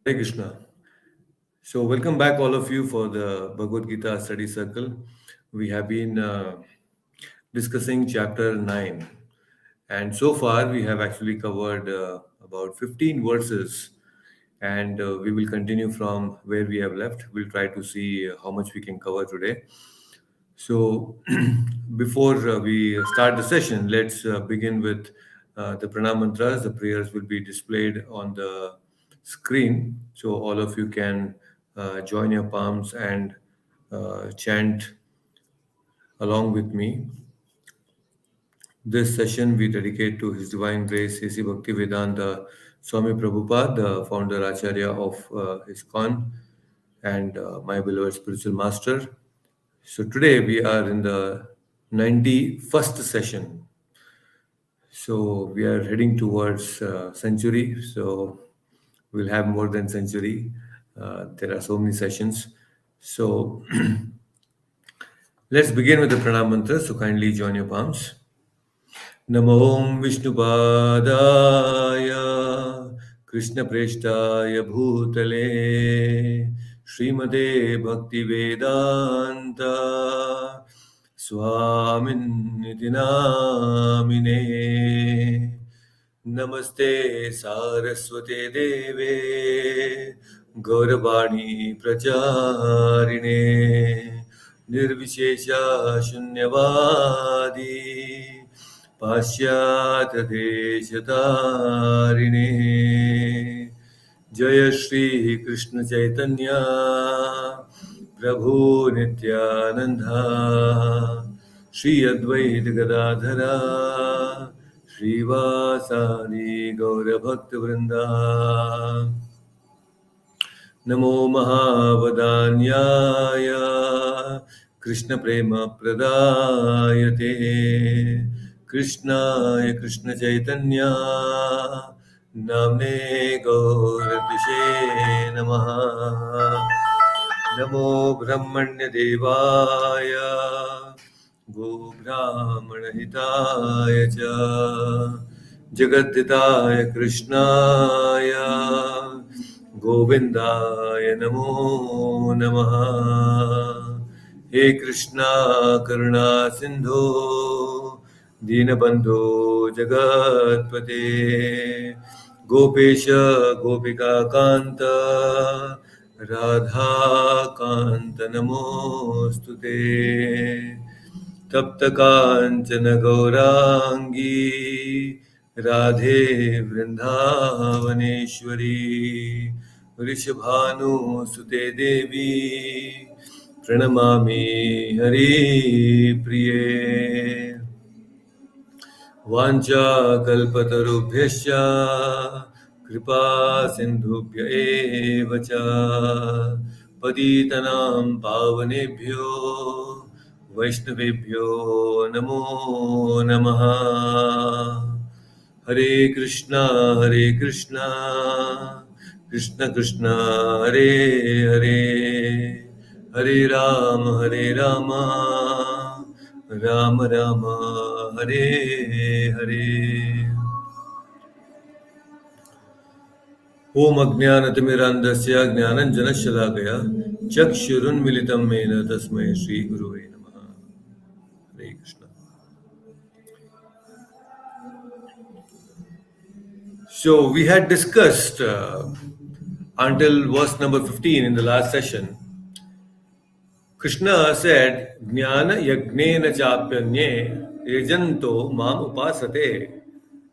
Hare Krishna. So, welcome back, all of you, for the Bhagavad Gita study circle. We have been discussing chapter 9, and so far we have actually covered about 15 verses, and we will continue from where we have left. We'll try to see how much we can cover today. So, before we start the session, let's begin with the pranam mantras. The prayers will be displayed on the screen, so all of you can join your palms and chant along with me. This session we dedicate to His Divine Grace, A.C. Bhaktivedanta Swami Prabhupada, the founder Acharya of ISKCON, and my beloved spiritual master. So today we are in the 91st session. So we are heading towards century. So we'll have more than century. There are so many sessions. So let's begin with the pranam mantra. So kindly join your palms. Namo Vishnupadaya Krishna Preshtaya Bhutale Srimade Bhaktivedanta Swamin Namine Namaste Saraswate Deve Gauravani Pracharine Nirvishesha Shunyavadi पाश्चात्यदेशतारिणे जय श्री कृष्ण चैतन्य प्रभु नित्यानंदा श्री अद्वैत गदाधरा श्रीवासादि गौरभक्त वृंदा नमो महावदान्याय कृष्ण प्रेम प्रदायते कृष्णाय कृष्ण चैतन्य नामने गौरतिशे नमः नमो ब्रह्मण्य देवाय गो ब्राह्मण हिताय च जगद्दिताय कृष्णाय गोविंदाय नमो नमः हे कृष्णा करुणा सिंधो दीनबंधो जगत्पते गोपेश गोपिका कांत राधा कांत नमोस्तुते तप्त कांचन गौरांगी राधे वृंदावनेश्वरी वृषभानुसुते देवी प्रणमामि हरिप्रिये वाञ्छाकल्पतरुभ्यश्च कृपा सिन्धुभ्य एव च पतितनां पावनेभ्यो वैष्णवेभ्यो नमो नमः हरे कृष्णा कृष्ण कृष्ण हरे हरे हरे राम राम राम हरे हरे ओम अज्ञानतिमिरान्धस्य ज्ञानञ्जनशलाकया चक्षुरुन्मिलितं येन तस्मै श्रीगुरुवे नमः हरे Krishna. So we had discussed until verse number 15 in the last session. Krishna said, Jnana yagnena chapyanye yajanto mam upasate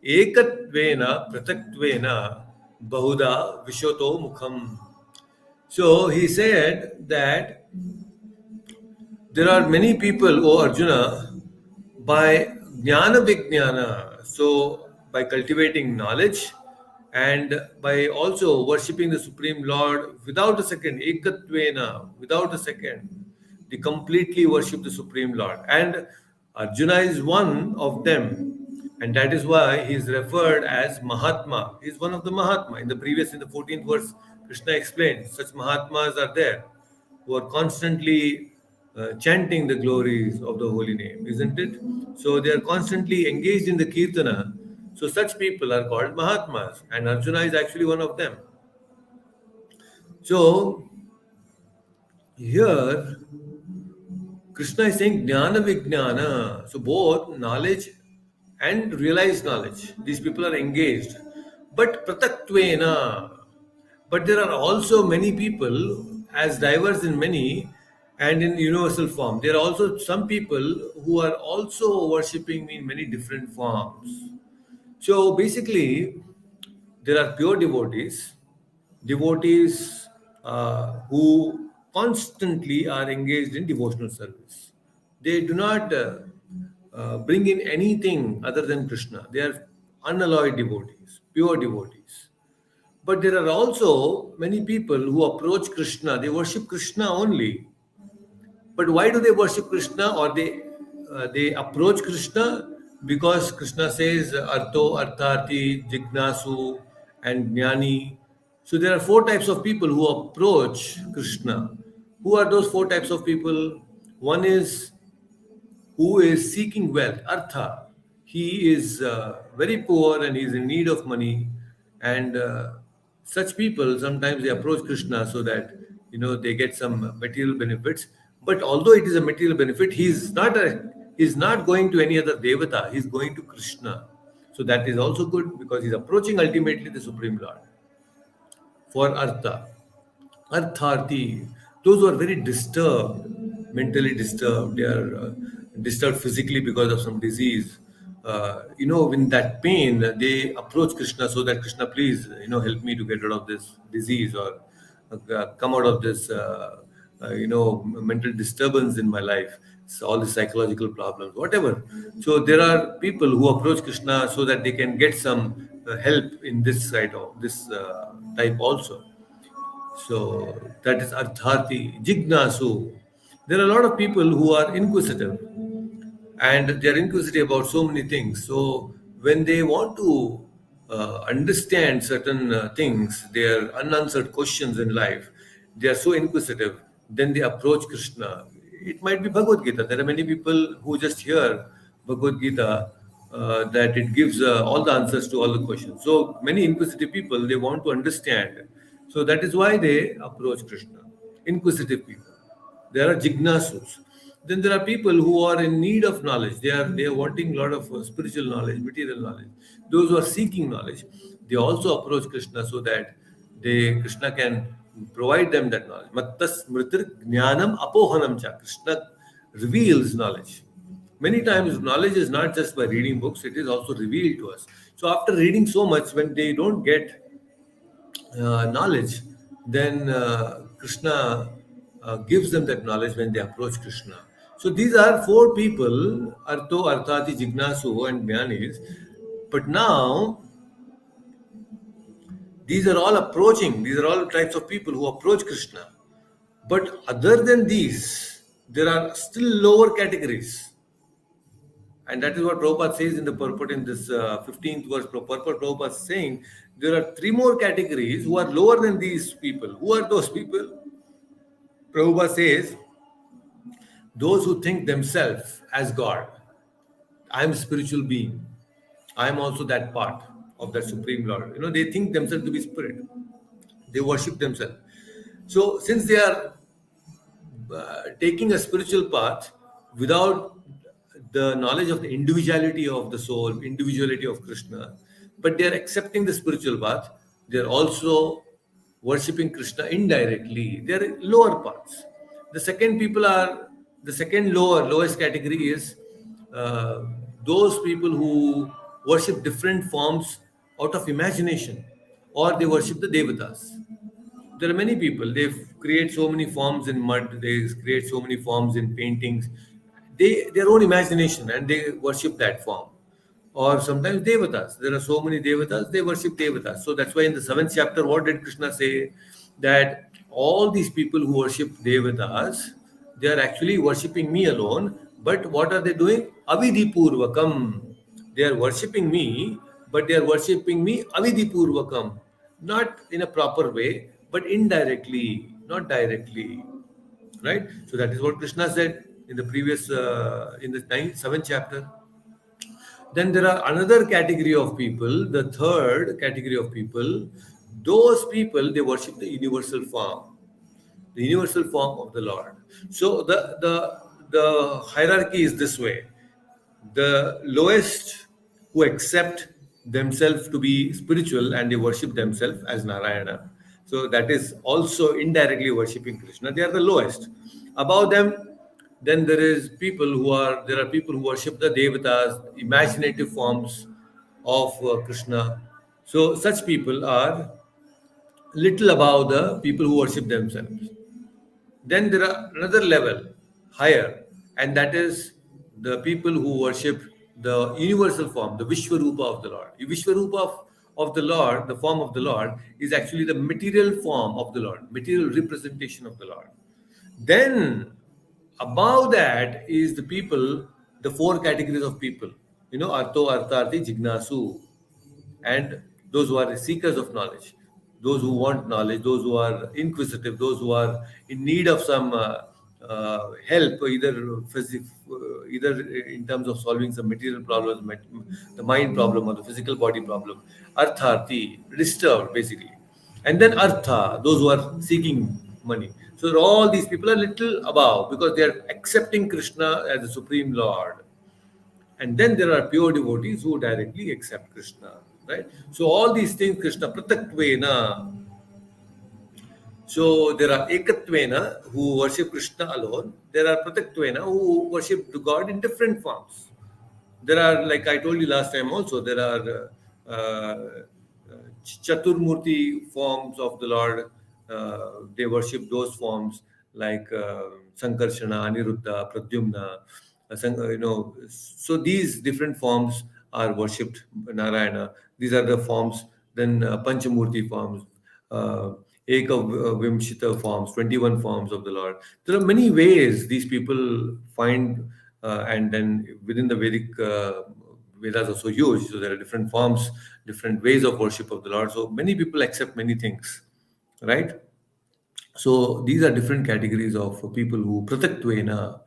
ekatvena prataktvena bahuda vishoto mukham. So he said that there are many people, O Arjuna, by jnana vijnana, so by cultivating knowledge and by also worshipping the Supreme Lord without a second, ekatvena, without a second, they completely worship the Supreme Lord. And Arjuna is one of them, and that is why he is referred as Mahatma. He is one of the Mahatma. In the 14th verse, Krishna explained such Mahatmas are there who are constantly chanting the glories of the holy name, isn't it? So they are constantly engaged in the kirtana. So such people are called Mahatmas, and Arjuna is actually one of them. So here Krishna is saying jnana vijnana. So both knowledge and realized knowledge. These people are engaged. But prataktvena. But there are also many people as diverse in many and in universal form. There are also some people who are also worshipping me in many different forms. So basically, there are pure devotees who constantly are engaged in devotional service. They do not bring in anything other than Krishna. They are unalloyed devotees, pure devotees. But there are also many people who approach Krishna, they worship Krishna only. But why do they worship Krishna or they approach Krishna? Because Krishna says Arto, Arthati, Jignasu, and Jnani. So there are four types of people who approach Krishna. Who are those four types of people? One is who is seeking wealth, artha. He is very poor and he is in need of money, and such people sometimes they approach Krishna so that they get some material benefits. But although it is a material benefit, he's not going to any other devata. He's going to Krishna. So that is also good because he's approaching ultimately the Supreme Lord for artha. Artharthi, those who are very disturbed, mentally disturbed, they are disturbed physically because of some disease. In that pain, they approach Krishna so that Krishna, please, help me to get rid of this disease or come out of this, mental disturbance in my life. So all the psychological problems, whatever. So there are people who approach Krishna so that they can get some help in this side of this type also. So that is Arthati, Jignasu. There are a lot of people who are inquisitive and they are inquisitive about so many things. So when they want to understand certain things, their unanswered questions in life, they are so inquisitive, then they approach Krishna. It might be Bhagavad Gita. There are many people who just hear Bhagavad Gita that it gives all the answers to all the questions. So many inquisitive people, they want to understand. So that is why they approach Krishna. Inquisitive people. There are jignasus. Then there are people who are in need of knowledge. They are wanting a lot of spiritual knowledge, material knowledge. Those who are seeking knowledge, they also approach Krishna so that Krishna can provide them that knowledge. Mattas mritir jnanam apohanam cha. Krishna reveals knowledge. Many times knowledge is not just by reading books, it is also revealed to us. So after reading so much, when they don't get knowledge, then Krishna gives them that knowledge when they approach Krishna. So these are four people, Arto, Arthati, Jignasu, and Jnanis. But now, these are all types of people who approach Krishna. But other than these, there are still lower categories. And that is what Prabhupada says in the purport in this 15th verse. Purport Prabhupada is saying there are three more categories who are lower than these people. Who are those people? Prabhupada says those who think themselves as God. I am a spiritual being. I am also that part of that Supreme Lord. They think themselves to be spirit. They worship themselves. So since they are taking a spiritual path without the knowledge of the individuality of the soul, individuality of Krishna, but they are accepting the spiritual path. They are also worshipping Krishna indirectly. They are lower paths. The second lowest category is uh, those people who worship different forms out of imagination, or they worship the devatas. There are many people, they create so many forms in mud, they create so many forms in paintings, their own imagination, and they worship that form. Or sometimes devatas, there are so many devatas, they worship devatas. So that's why in the 7th chapter, what did Krishna say? That all these people who worship devatas, they are actually worshipping me alone. But what are they doing? Avidipurvakam. They are worshipping me, but they are worshipping me avidipurvakam, not in a proper way, but indirectly, not directly. Right? So that is what Krishna said in the previous, in the 7th chapter. Then there are another category of people, the third category of people, those people, they worship the universal form of the Lord. So the hierarchy is this way: the lowest, who accept themselves to be spiritual and they worship themselves as Narayana. So that is also indirectly worshipping Krishna. They are the lowest. Above them, then there are people who worship the devatas, imaginative forms of Krishna. So such people are little above the people who worship themselves. Then there are another level higher, and that is the people who worship the universal form, the Vishwarupa of the Lord. The Vishwarupa of the Lord, the form of the Lord, is actually the material form of the Lord, material representation of the Lord. Then above that is the people, the four categories of people. Artho, Artharthi, Jignasu, and those who are seekers of knowledge, those who want knowledge, those who are inquisitive, those who are in need of some help, either in terms of solving some material problems, the mind problem or the physical body problem. Artharthi, disturbed basically. And then Artha, those who are seeking money. So all these people are little above because they are accepting Krishna as the Supreme Lord. And then there are pure devotees who directly accept Krishna, right? So all these things, Krishna Pratatvena. So there are Ekatvena who worship Krishna alone. There are Pratatvena who worship the God in different forms. There are, like I told you last time also, there are Chaturmurti forms of the Lord. They worship those forms like Sankarshana, Aniruddha, Pradyumna. So these different forms are worshipped Narayana. These are the forms. Then Panchamurti forms, Ekavimshita forms, 21 forms of the Lord. There are many ways these people find, and then within the Vedic Vedas are so huge, so there are different forms, different ways of worship of the Lord. So many people accept many things, right? So these are different categories of people who pratatvena,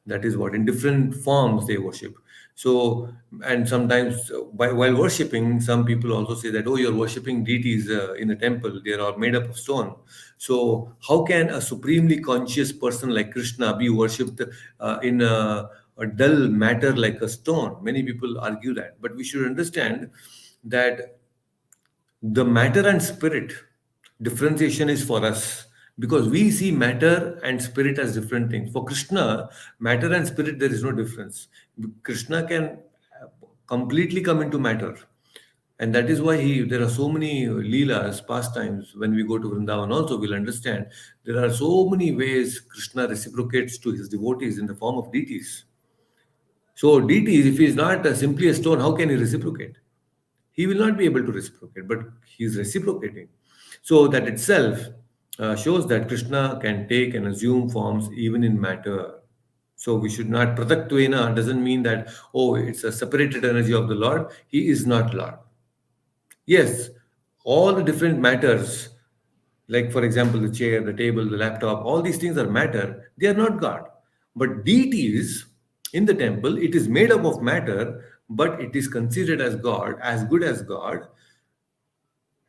that is what, in different forms they worship. So, and sometimes while worshipping, some people also say that, oh, you're worshipping deities in a temple, they are all made up of stone. So how can a supremely conscious person like Krishna be worshipped in a dull matter like a stone? Many people argue that, but we should understand that the matter and spirit differentiation is for us, because we see matter and spirit as different things. For Krishna, matter and spirit, there is no difference. Krishna can completely come into matter, and that is why there are so many leelas, pastimes. When we go to Vrindavan also, we'll understand there are so many ways Krishna reciprocates to his devotees in the form of deities. So deities, if he is not simply a stone, how can he reciprocate? He will not be able to reciprocate, but he is reciprocating. So that itself shows that Krishna can take and assume forms even in matter. So we should not, Pratatvena doesn't mean that, oh, it's a separated energy of the Lord. He is not Lord. Yes, all the different matters, like for example, the chair, the table, the laptop, all these things are matter. They are not God. But deities in the temple, it is made up of matter, but it is considered as God, as good as God,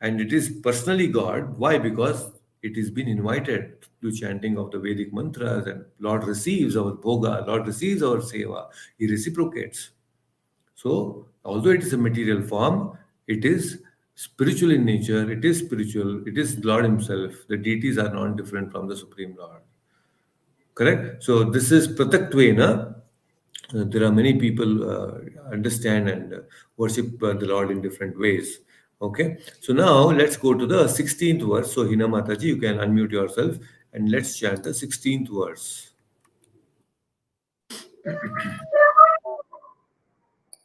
and it is personally God. Why? Because it has been invited to chanting of the Vedic mantras, and Lord receives our bhoga, Lord receives our seva, He reciprocates. So, although it is a material form, it is spiritual in nature, it is spiritual, it is Lord Himself. The deities are not different from the Supreme Lord. Correct? So, this is Pratatvena. There are many people understand and worship the Lord in different ways. Okay, so now let's go to the 16th verse. So, Hina Mataji, you can unmute yourself and let's chant the 16th verse.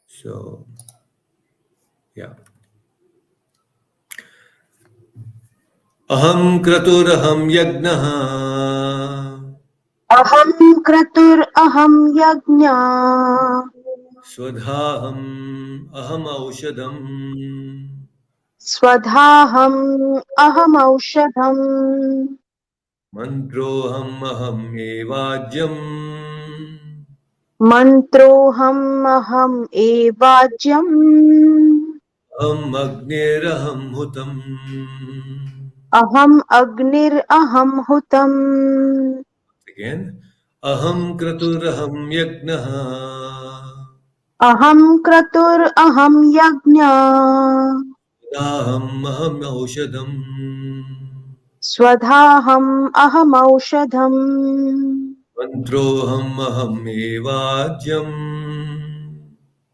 So, yeah. Aham kraturaham yagnaha अहं क्रतुर्अहं यज्ञा swadhaham aham aushadam स्वधाहम् अहमौषधम् mantroham aham evajyam मन्त्रोऽहम् अहम् एवाज्यम् अग्निरहं हुतम्. अहम् अग्निरहं हुतम्. Again, aham kraturaham yajnah. अहं क्रतुरहं यज्ञः Aham aham aushadam. स्वधाहम् अहमौषधम्. Mantroham aham evajyam.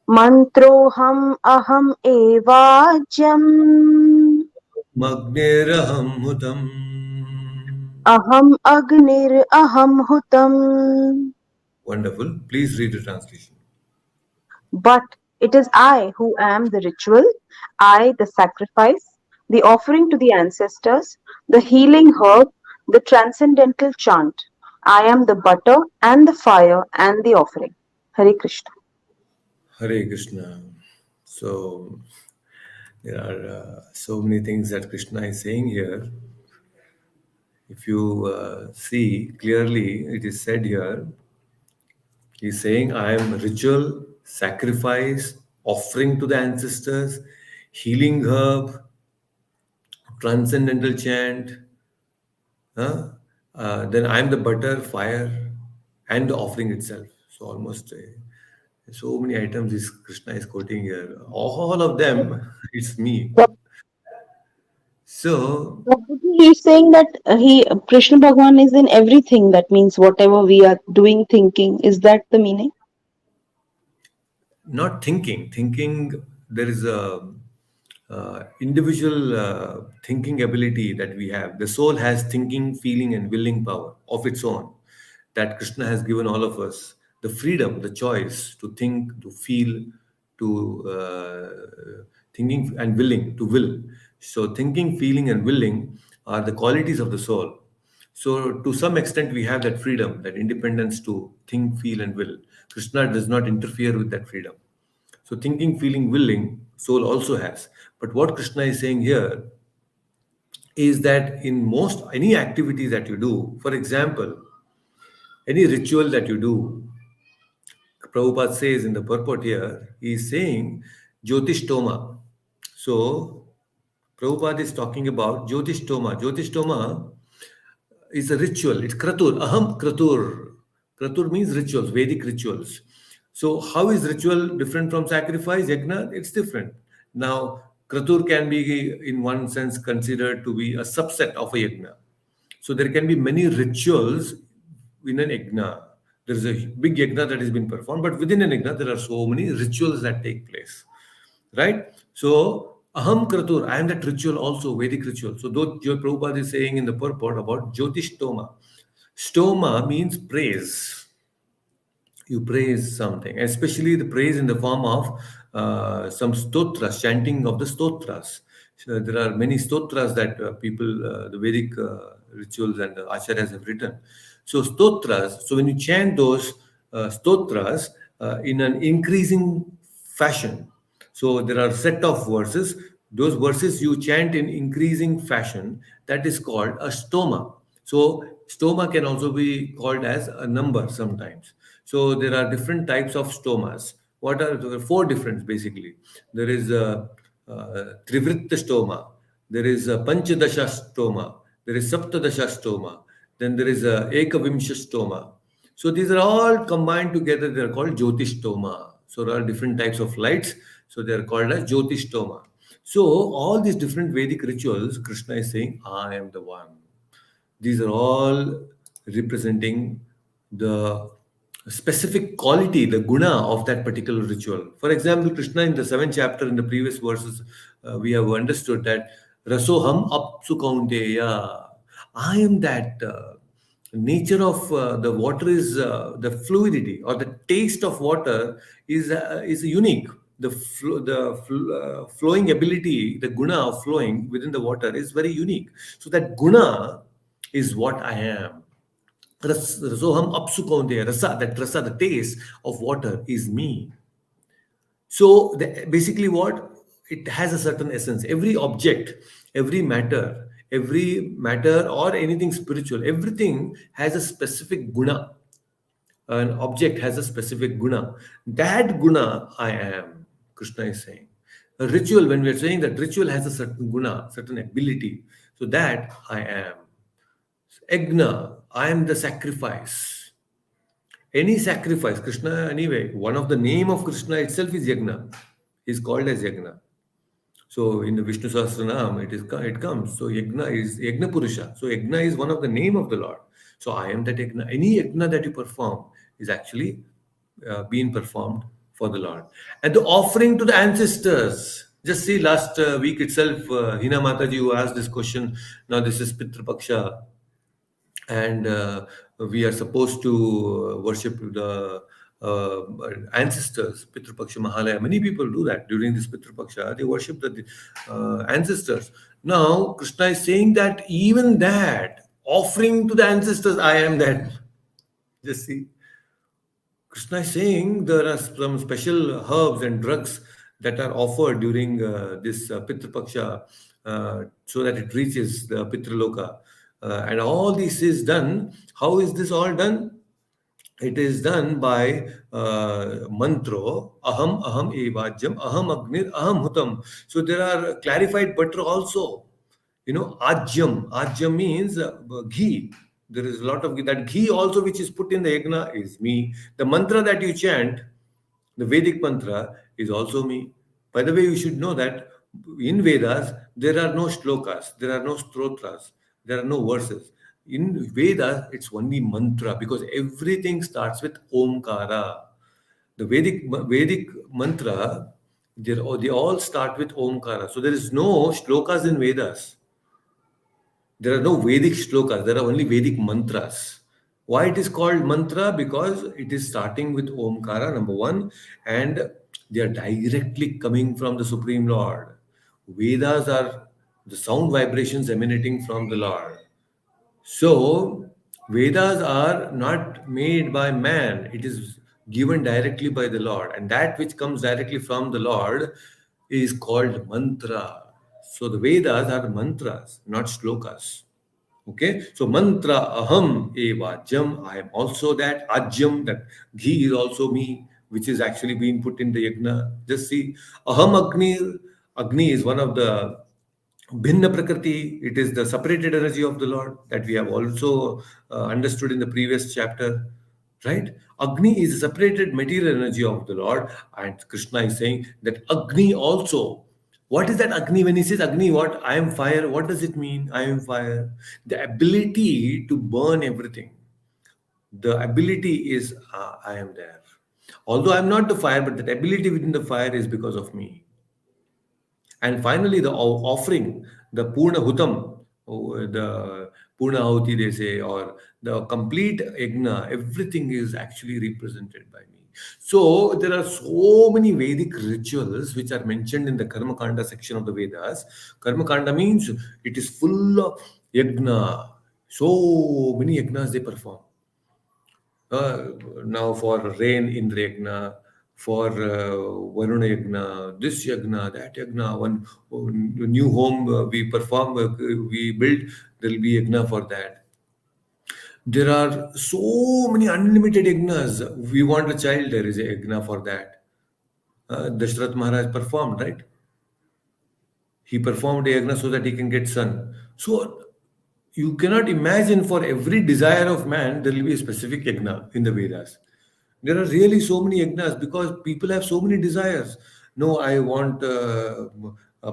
मन्त्रोऽहम् अहम् एवाज्यम्. Magniraham hutam. अहम् अग्निरहं हुतम्. Wonderful. Please read the translation. But it is I who am the ritual, I the sacrifice, the offering to the ancestors, the healing herb, the transcendental chant. I am the butter and the fire and the offering. Hare Krishna. Hare Krishna. So there are so many things that Krishna is saying here. If you see clearly, it is said here, he's saying, I am ritual, sacrifice, offering to the ancestors, healing herb, transcendental chant. Huh? Then I am the butter, fire, and the offering itself. So almost so many items is Krishna is quoting here. All of them, it's me. So He's saying that Krishna Bhagwan is in everything. That means whatever we are doing, thinking. Is that the meaning? not thinking, there is a individual thinking ability that we have. The soul has thinking, feeling, and willing power of its own that Krishna has given all of us. The freedom, the choice to think, to feel, to thinking and willing, to will. So thinking, feeling, and willing are the qualities of the soul. So, to some extent, we have that freedom, that independence to think, feel, and will. Krishna does not interfere with that freedom. So, thinking, feeling, willing, soul also has. But what Krishna is saying here is that in most any activity that you do, for example, any ritual that you do, Prabhupada says in the purport here, he is saying Jyotishtoma. So, Prabhupada is talking about Jyotishtoma. Jyotishtoma is a ritual. It's kratur. Aham kratur. Kratur means rituals, Vedic rituals. So, how is ritual different from sacrifice? Yajna, it's different. Now, kratur can be, in one sense, considered to be a subset of a yajna. So, there can be many rituals in an yajna. There is a big yajna that has been performed, but within an yajna, there are so many rituals that take place, right? So aham kratur, I am that ritual also, Vedic ritual. So though your Prabhupada is saying in the purport about Jyotishtoma, stoma means praise. You praise something, especially the praise in the form of some stotras, chanting of the stotras. So there are many stotras that people, the Vedic rituals and acharyas have written. So stotras, so when you chant those stotras in an increasing fashion, so there are set of verses. Those verses you chant in increasing fashion. That is called a stoma. So stoma can also be called as a number sometimes. So there are different types of stomas. What are there are four different basically? There is a, Trivritta stoma. There is a Panchadasha stoma. There is Saptadasha stoma. Then there is a Ekavimsha stoma. So these are all combined together. They are called Jyotishtoma. So there are different types of lights. So they are called as Jyotishtoma. So all these different Vedic rituals, Krishna is saying, I am the one. These are all representing the specific quality, the guna of that particular ritual. For example, Krishna in the seventh chapter, in the previous verses, we have understood that Rasoham apsu kaunteya. I am that nature of the water is the fluidity or the taste of water is unique. Flowing ability, the guna of flowing within the water is very unique. So that guna is what I am. Rasoham apsu kaunteya. Rasa, that rasa, the taste of water is me. So basically, what it has a certain essence. Every object, every matter or anything spiritual, everything has a specific guna. An object has a specific guna. That guna I am. Krishna is saying. A ritual, when we are saying that ritual has a certain guna, certain ability, so that I am. Yagna, I am the sacrifice. Any sacrifice, Krishna, anyway, one of the name of Krishna itself is Yagna. He's called as Yagna. So in the Vishnu Sahasranam, it comes. So Yagna is Yagna Purusha. So Yagna is one of the name of the Lord. So I am that Yagna. Any Yagna that you perform is actually being performed for the Lord. And the offering to the ancestors. Just see last week itself, Hina Mataji who asked this question. Now this is Pitru Paksha, and we are supposed to worship the uh, ancestors, Pitru Paksha Mahalaya. Many people do that during this Pitru Paksha. They worship the ancestors. Now, Krishna is saying that even that, offering to the ancestors, I am that. Just see. Krishna is saying there are some special herbs and drugs that are offered during this Pitru Paksha so that it reaches the Pitraloka. And all this is done. How is this all done? It is done by mantro, aham aham evajam, aham agnir, aham hutam. So there are clarified butter also. Ajyam means ghee. There is a lot of ghee. That ghee also which is put in the yagna is me. The mantra that you chant, the Vedic mantra, is also me. By the way, you should know that in Vedas there are no shlokas, there are no stotras, there are no verses. In Vedas, it's only mantra because everything starts with Omkara. The Vedic mantra, they all start with Omkara. So there is no shlokas in Vedas. There are no Vedic shlokas, there are only Vedic mantras. Why it is called mantra? Because it is starting with Omkara, number one, and they are directly coming from the Supreme Lord. Vedas are the sound vibrations emanating from the Lord. So, Vedas are not made by man, it is given directly by the Lord, and that which comes directly from the Lord is called mantra. So, the Vedas are mantras, not shlokas. Okay, so mantra aham eva jam, I am also that. Ajam, that ghee is also me, which is actually being put in the yagna. Just see, aham agni, agni is one of the Bhinna Prakriti, it is the separated energy of the Lord that we have also understood in the previous chapter, right? Agni is a separated material energy of the Lord, and Krishna is saying that Agni also. What is that Agni? When he says Agni, what? I am fire. What does it mean? I am fire. The ability to burn everything. The ability is I am there. Although I am not the fire, but that ability within the fire is because of me. And finally, the offering, the Purna Hutam, the Purna Ahuti, they say, or the complete Yagna, everything is actually represented by me. So, there are so many Vedic rituals which are mentioned in the Karma Kanda section of the Vedas. Karma Kanda means it is full of Yagna. So many Yagnas they perform. Uh, Now for rain Indra Yagna, for Varuna Yagna, this Yagna, that Yagna, one new home we perform, we build, there will be Yagna for that. There are so many unlimited Yagnas. We want a child, there is a Yagna for that. Dashrath Maharaj performed, right? He performed a yagna so that he can get son. So you cannot imagine for every desire of man, there will be a specific yagna in the Vedas. There are really so many yagnas because people have so many desires. No, I want a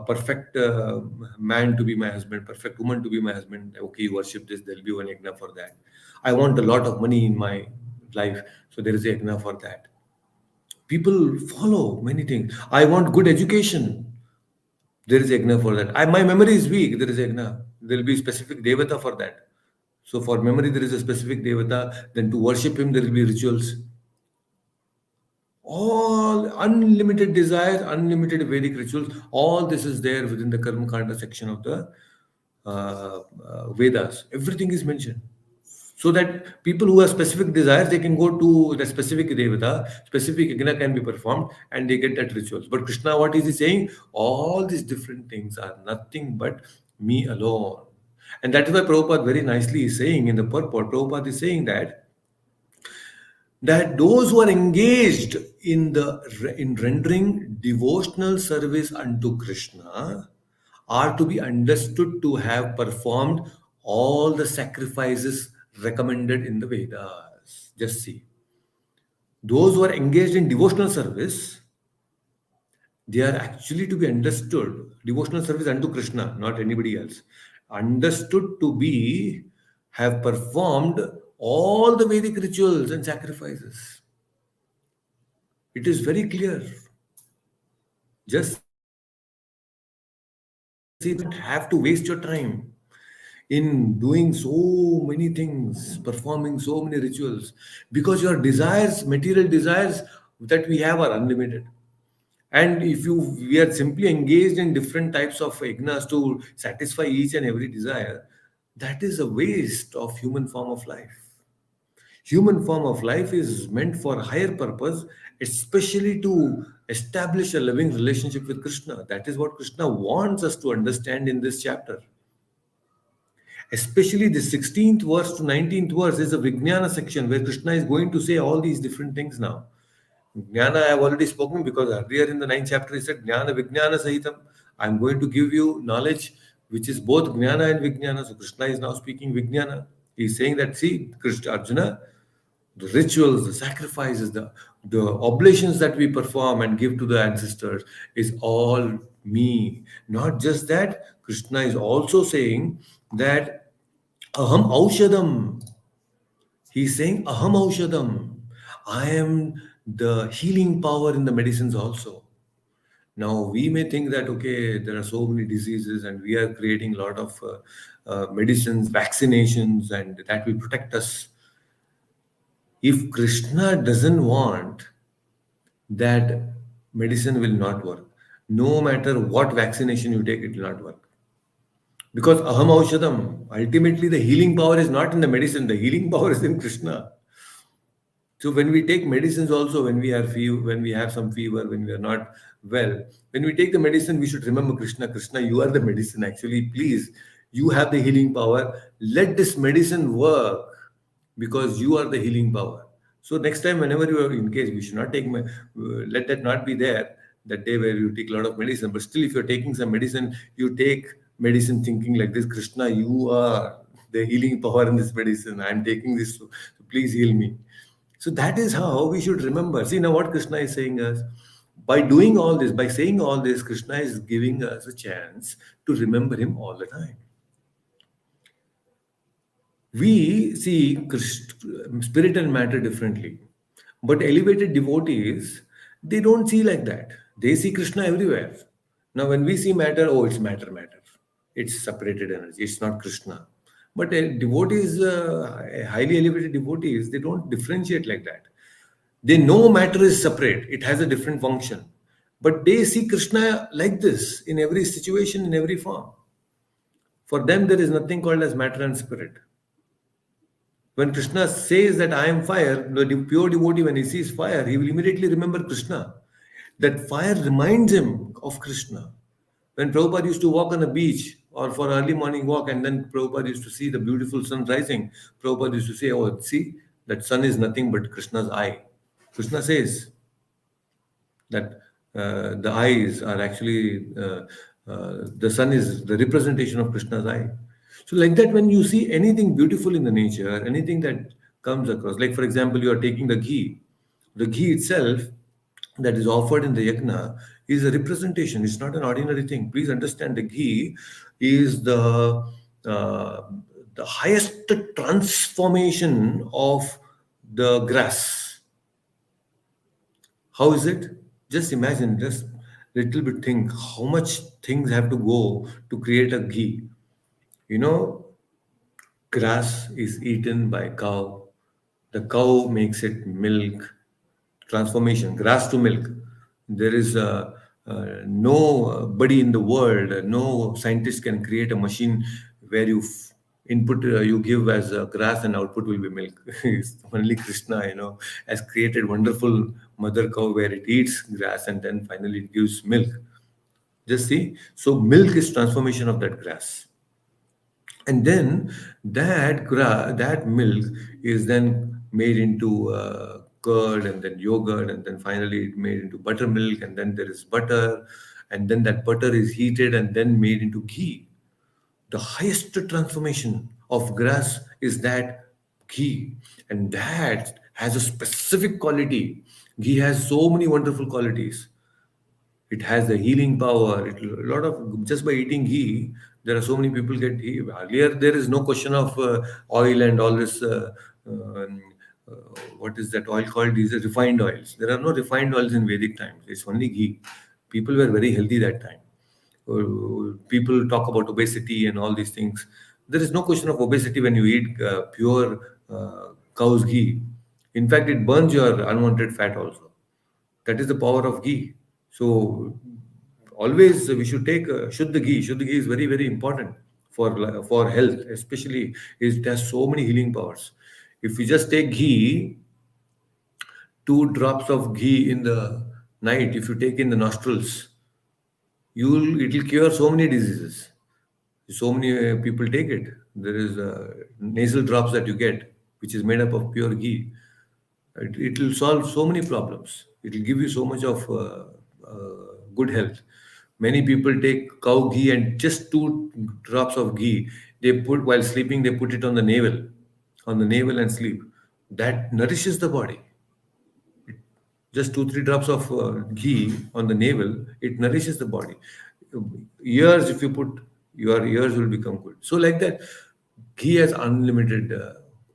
perfect man to be my husband, perfect woman to be my husband. Okay, you worship this, there will be one yagna for that. I want a lot of money in my life, so there is a yagna for that. People follow many things. I want good education. There is yagna for that. My memory is weak. There is yagna. There will be specific devata for that. So for memory, there is a specific devata. Then to worship him, there will be rituals. All unlimited desires, unlimited Vedic rituals. All this is there within the Karma Kanda section of the Vedas. Everything is mentioned. So that people who have specific desires, they can go to the specific devata, specific yagna can be performed, and they get that rituals. But Krishna, what is he saying? All these different things are nothing but me alone. And that is why Prabhupada very nicely is saying in the purport, Prabhupada is saying that that those who are engaged in rendering devotional service unto Krishna are to be understood to have performed all the sacrifices recommended in the Vedas. Just see, those who are engaged in devotional service, they are actually to be understood, devotional service unto Krishna, not anybody else, understood to be have performed all the Vedic rituals and sacrifices. It is very clear. Just see that you don't have to waste your time in doing so many things, performing so many rituals, because your desires, material desires that we have are unlimited. And if you we are simply engaged in different types of yagnas to satisfy each and every desire, that is a waste of human form of life. Human form of life is meant for higher purpose, especially to establish a loving relationship with Krishna. That is what Krishna wants us to understand in this chapter. Especially the 16th verse to 19th verse is a Vijnana section where Krishna is going to say all these different things now. Jnana, I have already spoken because earlier in the ninth chapter he said Jnana Vijnana Sahitam. I'm going to give you knowledge which is both Jnana and Vijnana. So Krishna is now speaking Vijnana. He's saying that, see, Krishna Arjuna, the rituals, the sacrifices, the oblations that we perform and give to the ancestors is all me. Not just that, Krishna is also saying that Aham Aushadam. He's saying Aham Aushadam. I am the healing power in the medicines also. Now we may think that okay, there are so many diseases, and we are creating a lot of medicines, vaccinations, and that will protect us. If Krishna doesn't want, that medicine will not work. No matter what vaccination you take, it will not work. Because aham aushadam, ultimately the healing power is not in the medicine, the healing power is in Krishna. So when we take medicines also, when we are when we have some fever, when we are not well, when we take the medicine, we should remember Krishna. Krishna, you are the medicine. Actually, please, you have the healing power. Let this medicine work because you are the healing power. So next time, whenever you are in case, we should not take let that not be there. That day where you take a lot of medicine, but still, if you're taking some medicine, you take medicine thinking like this: Krishna, you are the healing power in this medicine. I'm taking this, so please heal me. So that is how we should remember. See now what Krishna is saying us. By doing all this, by saying all this, Krishna is giving us a chance to remember him all the time. We see spirit and matter differently. But elevated devotees, they don't see like that. They see Krishna everywhere. Now, when we see matter, oh, it's matter, matter. It's separated energy. It's not Krishna. But devotees, highly elevated devotees, they don't differentiate like that. They know matter is separate, it has a different function. But they see Krishna like this in every situation, in every form. For them, there is nothing called as matter and spirit. When Krishna says that I am fire, the pure devotee, when he sees fire, he will immediately remember Krishna. That fire reminds him of Krishna. When Prabhupada used to walk on a beach or for early morning walk, and then Prabhupada used to see the beautiful sun rising, Prabhupada used to say, oh, see, that sun is nothing but Krishna's eye. Krishna says that the eyes are actually, the sun is the representation of Krishna's eye. So, like that, when you see anything beautiful in the nature, anything that comes across, like for example, you are taking the ghee itself that is offered in the yajna is a representation. It's not an ordinary thing. Please understand, the ghee is uh, the highest transformation of the grass. How is it? Just imagine, just little bit think how much things have to go to create a ghee. You know, grass is eaten by cow. The cow makes it milk. Transformation, grass to milk. There is nobody in the world, no scientist can create a machine where input you give as grass and output will be milk. It's only Krishna, has created wonderful mother cow where it eats grass and then finally it gives milk. Just see. So milk is transformation of that grass, and then that milk is then made into curd and then yogurt, and then finally it made into buttermilk, and then there is butter, and then that butter is heated and then made into ghee. The highest transformation of grass is that ghee, and that has a specific quality. Ghee has so many wonderful qualities. It has the healing power. A lot of, just by eating ghee, there are so many people get ghee. Earlier there is no question of oil and all this. Um, uh, what is that oil called? These are refined oils. There are no refined oils in Vedic times. It's only ghee. People were very healthy that time. People talk about obesity and all these things. There is no question of obesity when you eat pure cow's ghee. In fact, it burns your unwanted fat also. That is the power of ghee. So always we should take Shuddha ghee. Shuddha ghee is very, very important for health, especially it has so many healing powers. If we just take ghee, 2 drops of ghee in the night, if you take in the nostrils, it will cure so many diseases. So many people take it. There is nasal drops that you get, which is made up of pure ghee. It will solve so many problems. It will give you so much of good health. Many people take cow ghee and just 2 drops of ghee. They put while sleeping. They put it on the navel and sleep. That nourishes the body. Just 2 3 drops of ghee on the navel, it nourishes the body. Ears, if you put, your ears will become good. So like that, ghee has unlimited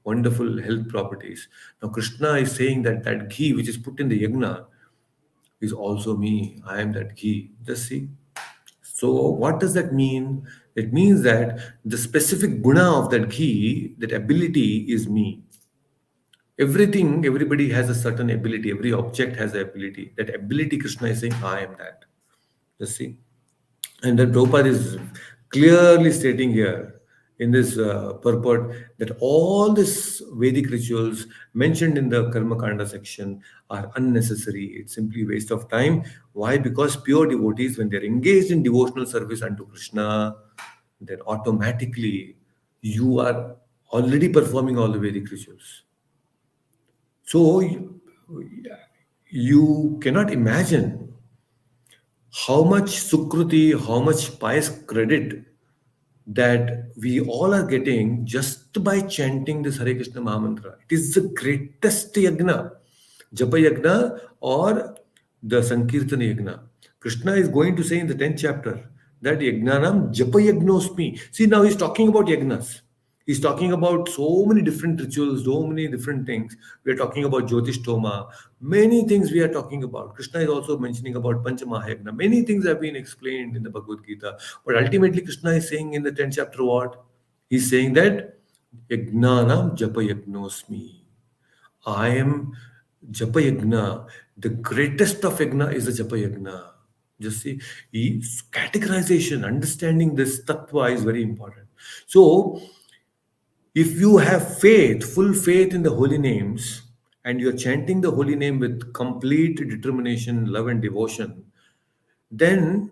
wonderful health properties. Now Krishna is saying that that ghee which is put in the yagna is also me. I am that ghee. Just see. So what does that mean? It means that the specific guna of that ghee, that ability, is me. Everything, everybody has a certain ability. Every object has an ability. That ability, Krishna is saying, I am that. Just see. And then Prabhupada is clearly stating here in this purport that all these Vedic rituals mentioned in the Karma Kanda section are unnecessary. It's simply waste of time. Why? Because pure devotees, when they're engaged in devotional service unto Krishna, then automatically you are already performing all the Vedic rituals. So you cannot imagine how much sukruti, how much pious credit that we all are getting just by chanting this Hare Krishna Mahamantra. It is the greatest yagna, Japa yagna or the Sankirtana yagna. Krishna is going to say in the 10th chapter that yagnanam Japa yagnosmi. See, now he's talking about yagnas. He's talking about so many different rituals, so many different things. We are talking about Jyotishtoma, many things we are talking about. Krishna is also mentioning about Panchamahayagna. Many things have been explained in the Bhagavad Gita. But ultimately, Krishna is saying in the 10th chapter what? He's saying that Yagnanam Japa Yagnosmi. I am Japa Yagna. The greatest of Yagna is the Japa Yagna. Just see, categorization, understanding this tattva is very important. So, if you have faith, full faith in the holy names, and you're chanting the holy name with complete determination, love, and devotion, then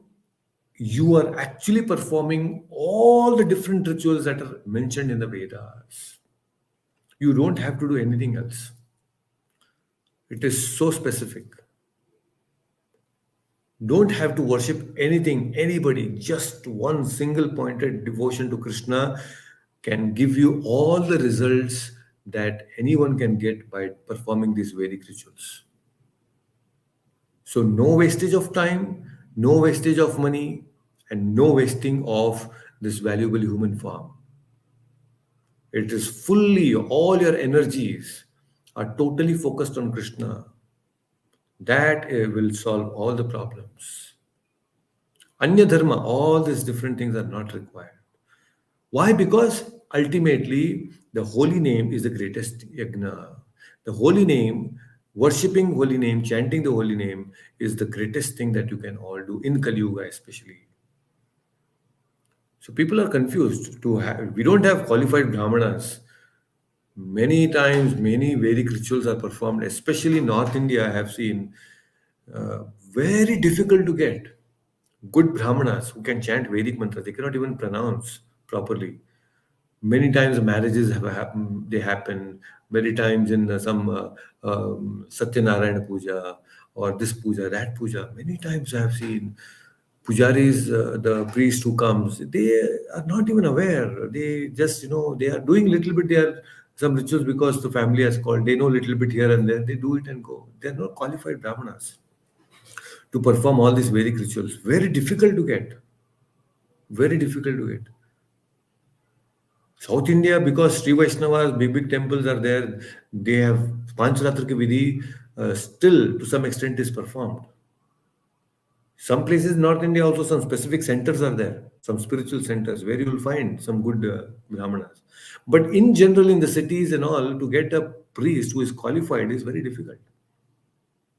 you are actually performing all the different rituals that are mentioned in the Vedas. You don't have to do anything else. It is so specific. Don't have to worship anything, anybody. Just one single pointed devotion to Krishna can give you all the results that anyone can get by performing these Vedic rituals. So, no wastage of time, no wastage of money, and no wasting of this valuable human form. It is fully, all your energies are totally focused on Krishna. That will solve all the problems. Anya dharma, all these different things are not required. Why? Because ultimately the holy name is the greatest yagna. The holy name, worshipping holy name, chanting the holy name is the greatest thing that you can all do in Kali Yuga especially. So people are confused to have, we don't have qualified brahmanas. Many times, many Vedic rituals are performed, especially North India. I have seen very difficult to get good brahmanas who can chant Vedic mantras. They cannot even pronounce properly. Many times marriages have happened, they happen many times in some Satyanarayana puja or this puja, that puja. Many times I have seen pujaris, the priest who comes, they are not even aware. They just, they are doing little bit. They are some rituals because the family has called. They know little bit here and there. They do it and go. They are not qualified brahmanas to perform all these Vedic rituals. Very difficult to get. Very difficult to get. South India, because Sri Vaishnavas, big big temples are there, they have Pancharatra ki Vidhi still to some extent is performed. Some places in North India also some specific centers are there, some spiritual centers where you will find some good Brahmanas. But in general, in the cities and all, to get a priest who is qualified is very difficult,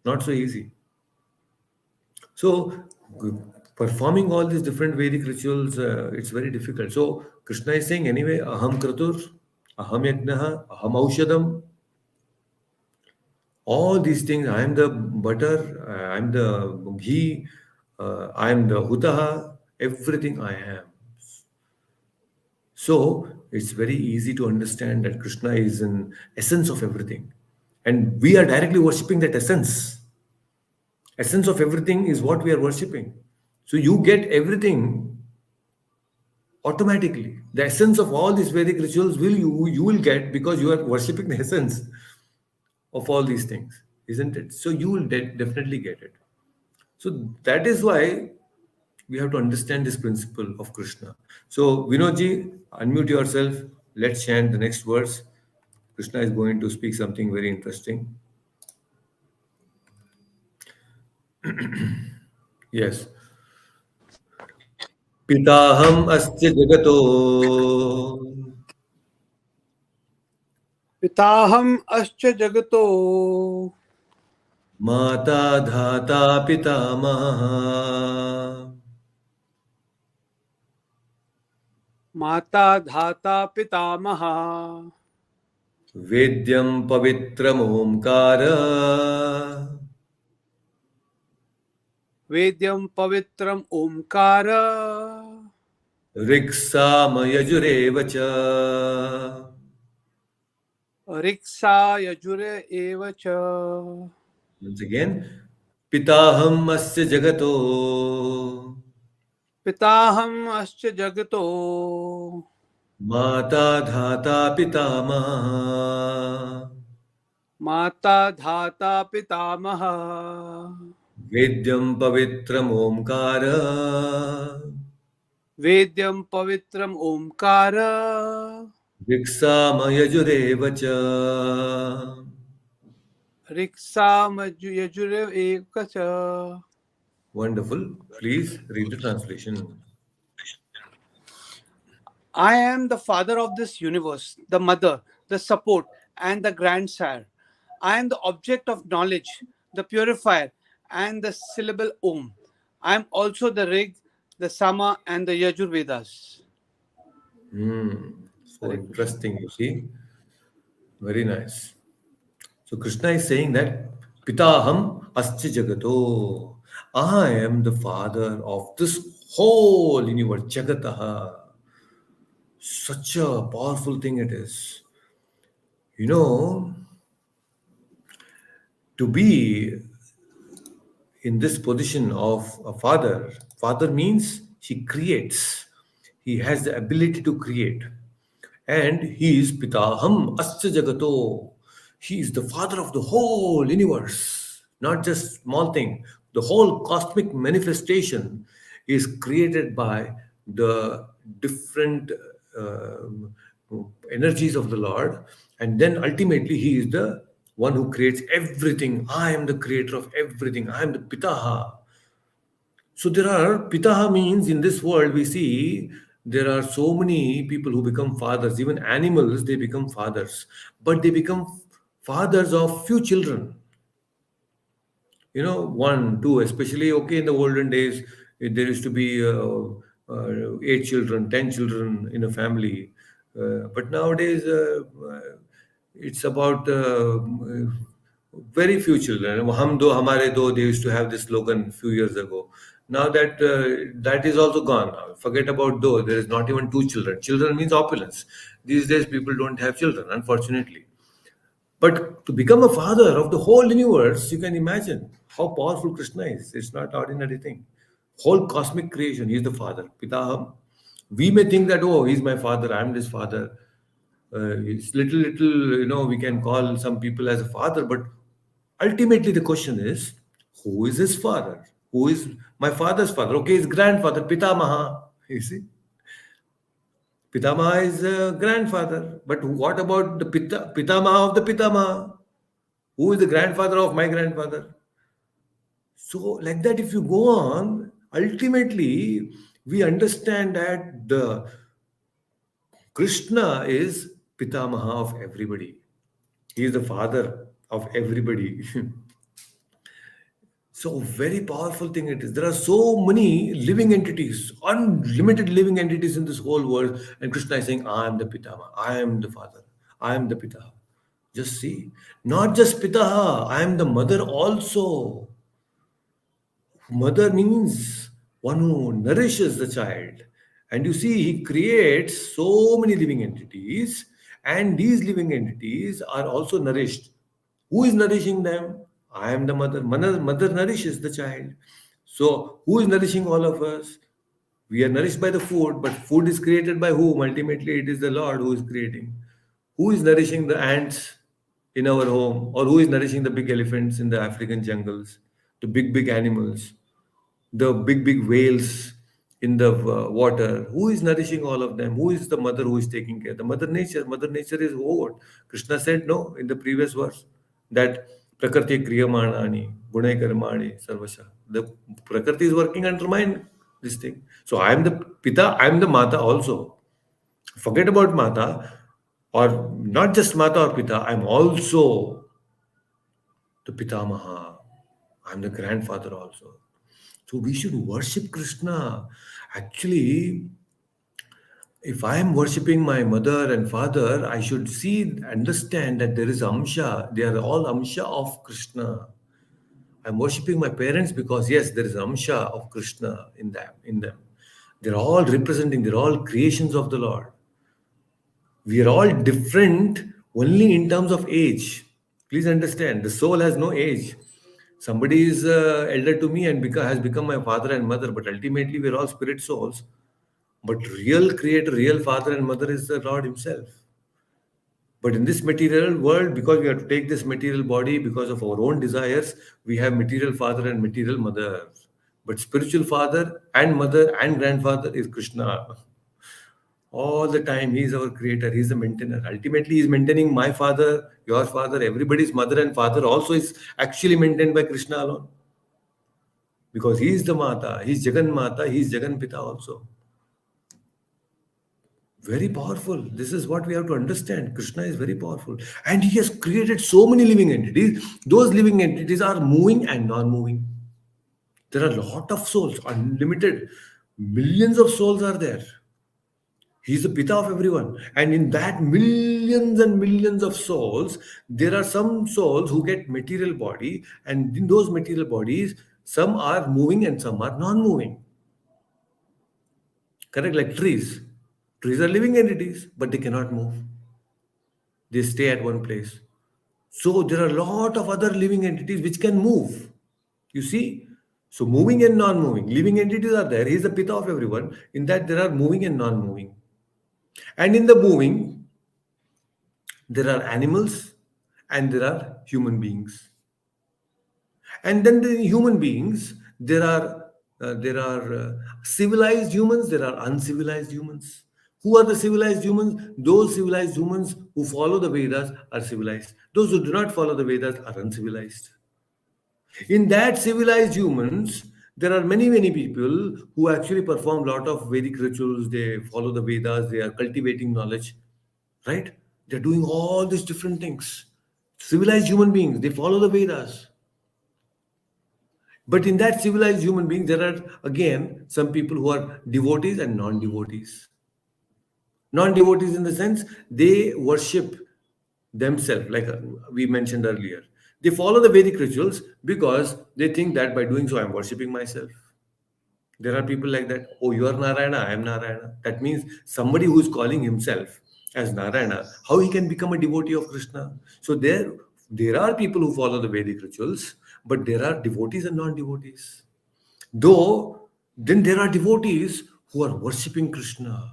not so easy. So, performing all these different Vedic rituals, it's very difficult. So, Krishna is saying anyway, Aham Kratur, Aham Yajnaha, Aham Aushadam, all these things. I am the butter, I am the ghee, I am the hutaha, everything I am. So, it's very easy to understand that Krishna is an essence of everything. And we are directly worshipping that essence. Essence of everything is what we are worshipping. So you get everything automatically. The essence of all these Vedic rituals you will get because you are worshipping the essence of all these things, isn't it? So you will definitely get it. So that is why we have to understand this principle of Krishna. So Vinodji, unmute yourself. Let's chant the next verse. Krishna is going to speak something very interesting. Yes. पिताहम् अस्य जगतो पिताहम् अश्च जगतो माता धाता पितामहः माता धाता पितामहः वेद्यं पवित्रमोङ्कार वेद्यं पवित्रम् ओंकार ऋक्सामयजुरेव च. ऋक्सा यजुर एव च. Once again, पिताहम् अस्य जगतो पिताहम् अश्च जगतो माता धाता पितामहः माता धाता पितामहः वेद्यं पवित्रमोङ्कार वेद्यं पवित्रम् ओंकार ऋक्सामयजुरेव च. ऋक्सा यजुर एव च. Wonderful. Please read the translation. I am the father of this universe, the mother, the support, and the grandsire. I am the object of knowledge, the purifier, and the syllable Om. I am also the Rig, the Sama, and the Yajur Vedas. So Hare Krishna. interesting, you see. Very nice. So Krishna is saying that Pitaham Asya Jagato. I am the father of this whole universe, Jagataha. Such a powerful thing it is. You know, to be in this position of a father, father means he creates. He has the ability to create. And he is Pitaham Asya Jagato. He is the father of the whole universe, not just small thing. The whole cosmic manifestation is created by the different um, energies of the Lord, and then ultimately he is the one who creates everything. I am the creator of everything. I am the Pitaha. So there are pitaha means in this world we see there are so many people who become fathers. Even animals they become fathers, but they become fathers of few children. One, two, especially okay in the olden days there used to be 8 children, 10 children in a family, but nowadays it's about very few children. Hum do hamare do, they used to have this slogan few years ago. Now that is also gone now. Forget about those. There is not even two children. Children means opulence. These days, people don't have children, unfortunately. But to become a father of the whole universe, you can imagine how powerful Krishna is. It's not ordinary thing. Whole cosmic creation, he is the father. Pitaham. We may think that, oh, he's my father, I'm his father. It's little, we can call some people as a father, but ultimately the question is, who is his father? Who is my father's father? Okay, his grandfather, Pitamaha. You see? Pitamaha is a grandfather. But what about the Pitamaha of the Pitamaha? Who is the grandfather of my grandfather? So, like that, if you go on, ultimately, we understand that the Krishna is Pitamaha of everybody. He is the father of everybody. So, very powerful thing it is. There are so many living entities, unlimited living entities in this whole world. And Krishna is saying, I am the Pitama, I am the father, I am the Pita. Just see, not just Pitaha, I am the mother also. Mother means one who nourishes the child. And you see, he creates so many living entities, and these living entities are also nourished. Who is nourishing them? I am the mother. Mother nourishes the child. So, who is nourishing all of us? We are nourished by the food, but food is created by whom? Ultimately, it is the Lord who is creating. Who is nourishing the ants in our home, or who is nourishing the big elephants in the African jungles, the big animals, the big whales in the water? Who is nourishing all of them? Who is the mother who is taking care? The mother nature. Mother nature is what? Krishna said no in the previous verse that prakriti kriyamanani gunai karmani sarvasha. The prakriti is working under my this thing. So I am the pita, I am the mata also. Forget about mata, or not just mata or pita, I'm also the pitamaha. I'm the grandfather also. So we should worship Krishna. Actually, if I am worshipping my mother and father, I should understand that there is Amsha. They are all Amsha of Krishna. I'm worshipping my parents because yes, there is Amsha of Krishna in them. They're all representing. They're all creations of the Lord. We are all different only in terms of age. Please understand, the soul has no age. Somebody is elder to me and has become my father and mother, but ultimately we're all spirit souls. But real creator, real father and mother is the Lord Himself. But in this material world, because we have to take this material body because of our own desires, we have material father and material mother. But spiritual father and mother and grandfather is Krishna. All the time, He is our creator, He is the maintainer. Ultimately, He is maintaining my father, your father, everybody's mother and father also is actually maintained by Krishna alone. Because He is the Mata, He is Jagan Mata, He is Jagan Pita also. Very powerful. This is what we have to understand. Krishna is very powerful. And He has created so many living entities. Those living entities are moving and non moving. There are a lot of souls, unlimited. Millions of souls are there. He's the Pita of everyone. And in that millions and millions of souls, there are some souls who get material body. And in those material bodies, some are moving and some are non moving. Correct? Like trees. Trees are living entities, but they cannot move. They stay at one place. So there are a lot of other living entities which can move. You see? So moving and non-moving. Living entities are there. He's the Pita of everyone. In that there are moving and non-moving. And in the moving, there are animals and there are human beings. And then the human beings, there are civilized humans, there are uncivilized humans. Who are the civilized humans? Those civilized humans who follow the Vedas are civilized. Those who do not follow the Vedas are uncivilized. In that civilized humans, there are many people who actually perform a lot of Vedic rituals. They follow the Vedas. They are cultivating knowledge, right? They're doing all these different things. Civilized human beings, they follow the Vedas. But in that civilized human being, there are again some people who are devotees and non-devotees. Non-devotees in the sense they worship themselves, like we mentioned earlier. They follow the Vedic rituals because they think that by doing so, I'm worshipping myself. There are people like that. Oh, you are Narayana, I am Narayana. That means somebody who is calling himself as Narayana, how he can become a devotee of Krishna? So there are people who follow the Vedic rituals, but there are devotees and non-devotees. Though, then there are devotees who are worshipping Krishna.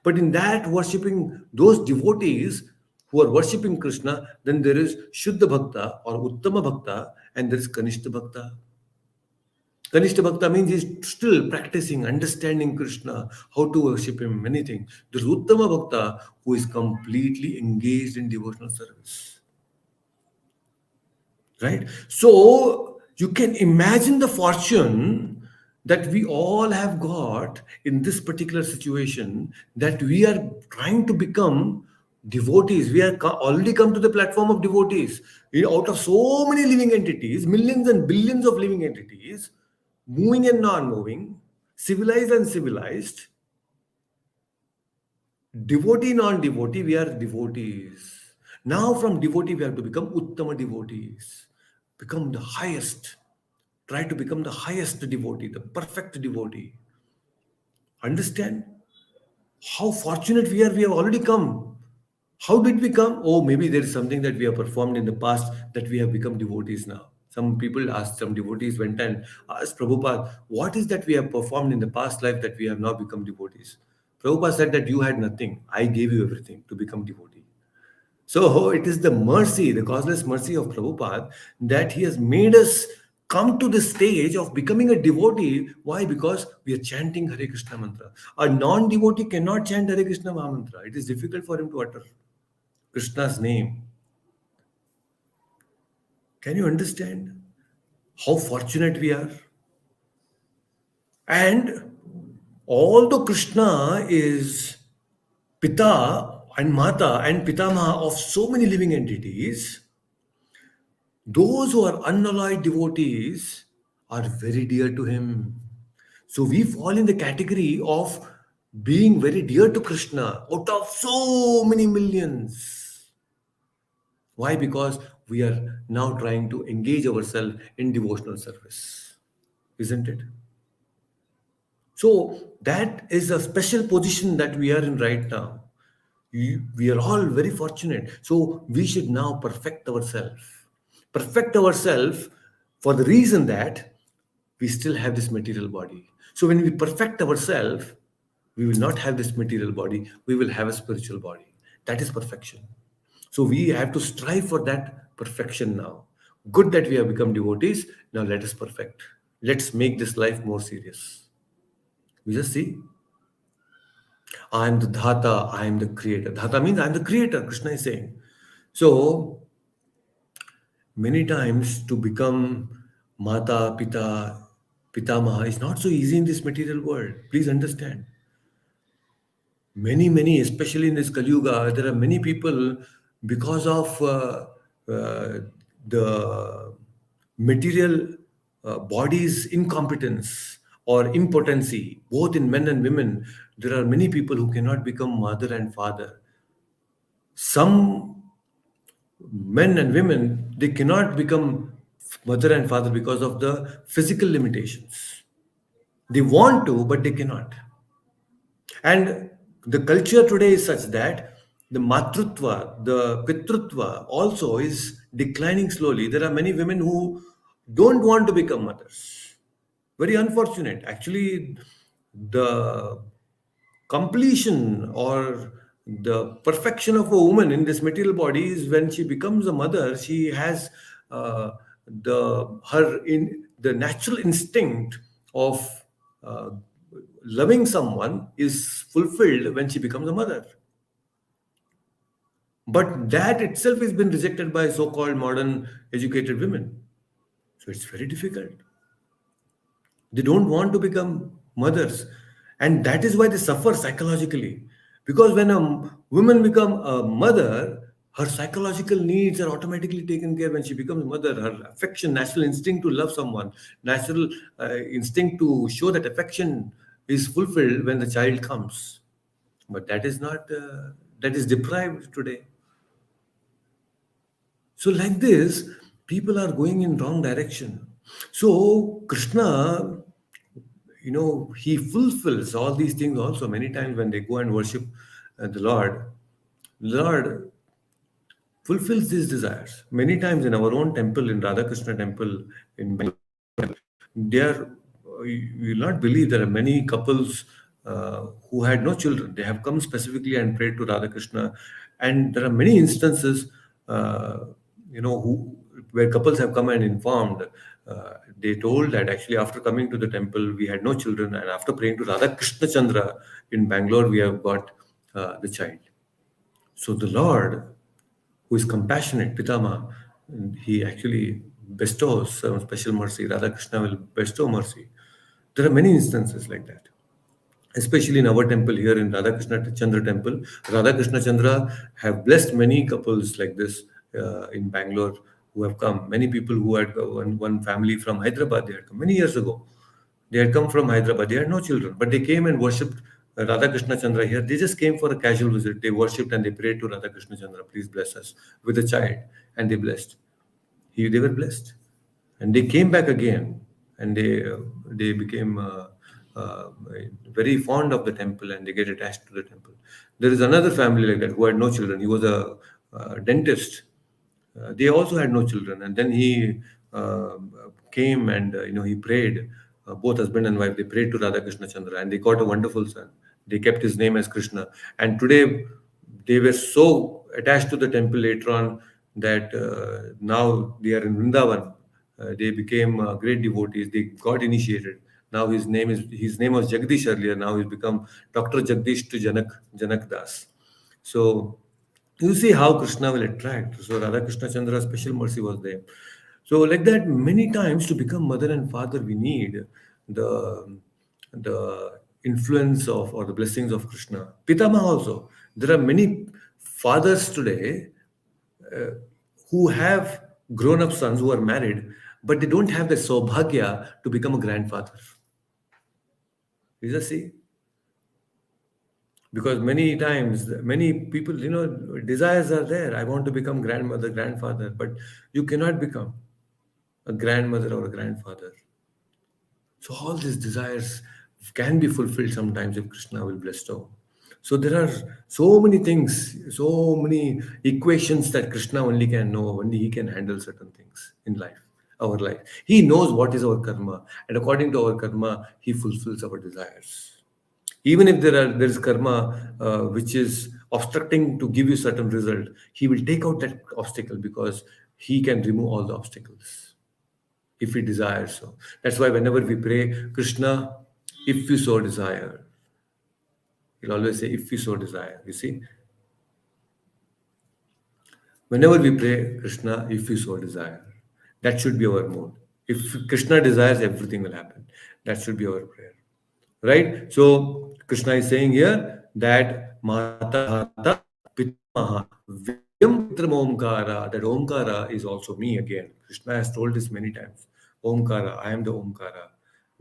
But in that worshipping, those devotees who are worshipping Krishna, then there is Shuddha Bhakta or Uttama Bhakta, and there is Kanishta Bhakta. Kanishta Bhakta means he's still practicing, understanding Krishna, how to worship him, many things. There's Uttama Bhakta who is completely engaged in devotional service. Right? So you can imagine the fortune that we all have got in this particular situation, that we are trying to become devotees. We are already come to the platform of devotees. Out of so many living entities, millions and billions of living entities, moving and non-moving, civilized and civilized, devotee, non-devotee, we are devotees. Now from devotee, we have to become Uttama devotees. Become the highest. Try to become the highest devotee, the perfect devotee. Understand how fortunate we are. We have already come. How did we come? Oh, maybe there is something that we have performed in the past that we have become devotees now. Some people asked, some devotees went and asked Prabhupada, what is that we have performed in the past life that we have now become devotees? Prabhupada said that you had nothing. I gave you everything to become devotee. So it is the mercy, the causeless mercy of Prabhupada, that he has made us come to the stage of becoming a devotee. Why? Because we are chanting Hare Krishna mantra. A non-devotee cannot chant Hare Krishna mantra. It is difficult for him to utter Krishna's name. Can you understand how fortunate we are? And although Krishna is Pita and Mata and Pitamaha of so many living entities, those who are unalloyed devotees are very dear to him. So we fall in the category of being very dear to Krishna out of so many millions. Why? Because we are now trying to engage ourselves in devotional service, isn't it? So that is a special position that we are in right now. We are all very fortunate. So we should now perfect ourselves. Perfect ourselves for the reason that we still have this material body. So when we perfect ourselves, we will not have this material body, we will have a spiritual body. That is perfection. So we have to strive for that perfection now. Good that we have become devotees. Now let us perfect. Let's make this life more serious. We just see, I am the Dhata, I am the creator. Dhata means I am the creator, Krishna is saying. So many times to become Mata, Pita, Pitamaha is not so easy in this material world. Please understand. Many, especially in this Kali Yuga, there are many people because of uh, the material body's incompetence or impotency, both in men and women. There are many people who cannot become mother and father. Some men and women, they cannot become mother and father because of the physical limitations. They want to, but they cannot. And the culture today is such that the matrutva, the pitrutva also is declining slowly. There are many women who don't want to become mothers. Very unfortunate. Actually, the completion or the perfection of a woman in this material body is when she becomes a mother. She has the her in the natural instinct of uh, loving someone is fulfilled when she becomes a mother. But that itself has been rejected by so-called modern educated women. So it's very difficult. They don't want to become mothers, and that is why they suffer psychologically. Because when a woman become a mother, her psychological needs are automatically taken care. When she becomes a mother, her affection, natural instinct to love someone, natural instinct to show that affection is fulfilled when the child comes. But that is not that is deprived today. So like this, people are going in wrong direction. So Krishna, he fulfills all these things also many times when they go and worship the Lord fulfills these desires. Many times in our own temple, in Radhakrishna temple in Bangalore, there you will not believe there are many couples who had no children. They have come specifically and prayed to Radhakrishna, and there are many instances, uh, who where couples have come and informed. They told that actually after coming to the temple we had no children, and after praying to Radhakrishna Chandra in Bangalore we have got the child. So the Lord, who is compassionate, Pitama, he actually bestows some special mercy. Radhakrishna will bestow mercy. There are many instances like that, especially in our temple here in Radhakrishna Chandra temple. Radhakrishna Chandra have blessed many couples like this in Bangalore who have come. Many people who had one family from Hyderabad, they had come many years ago. They had come from Hyderabad. They had no children, but they came and worshipped Radhakrishna Chandra here. They just came for a casual visit. They worshipped and they prayed to Radhakrishna Chandra, please bless us with a child. And they blessed. They were blessed. And they came back again and they became uh, very fond of the temple and they get attached to the temple. There is another family like that who had no children. He was a dentist. They also had no children, and then he uh, came and he prayed. Both husband and wife, they prayed to Radhakrishna Chandra, and they got a wonderful son. They kept his name as Krishna, and today they were so attached to the temple later on that now they are in Vrindavan. They became great devotees. They got initiated. Now his name was Jagdish earlier. Now he's become Dr. Jagdish to Janak Das. So you see how Krishna will attract. So Radha Krishna Chandra's special mercy was there. So like that, many times to become mother and father, we need the the influence of or the blessings of Krishna. Pitama also. There are many fathers today who have grown up sons who are married, but they don't have the saubhagya to become a grandfather. You just see, because many times many people desires are there. I want to become grandmother, grandfather, but you cannot become a grandmother or a grandfather. So all these desires can be fulfilled sometimes if Krishna will bestow. So there are so many things, so many equations that Krishna only can know. Only he can handle certain things in life, our life. He knows what is our karma, and according to our karma he fulfills our desires. Even if there is karma which is obstructing to give you certain result, he will take out that obstacle because he can remove all the obstacles if he desires so. That's why whenever we pray, Krishna, if you so desire, he'll always say, if you so desire. You see, whenever we pray, Krishna, if you so desire, that should be our mode. If Krishna desires, everything will happen. That should be our prayer. Right? So Krishna is saying here that Mata Dhata Pitamaha Vidyam Pavitram Omkara, that Omkara is also me again. Krishna has told this many times. Omkara, I am the Omkara.